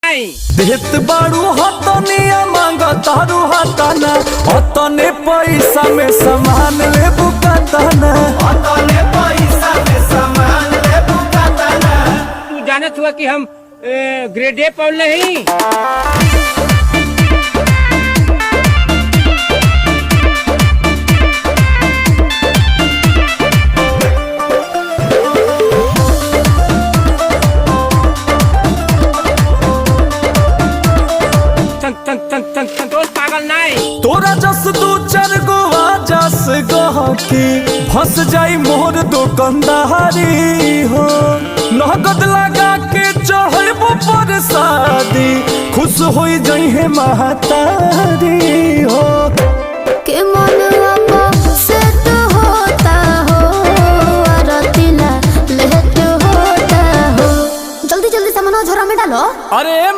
नहीं। देत बाड़ू हतनी मांग तारू हतना हतने पैसा में सामान ले बुकातना हतने पैसा में सामान ले बुकातना। तू जानत हुआ कि हम ग्रेड ए पढ़ नहीं। संतोष पागल नहीं। तोरा जस दू चार गो जस गहकी फंस जाई मोर दुकानदारी हो नगद लगा के चढ़बो पर शादी खुश हो जाई है महतारी हो के मनवा से तो होता हो आरतीला लेट होता हो। जल्दी जल्दी सामान झोरा में डालो। अरे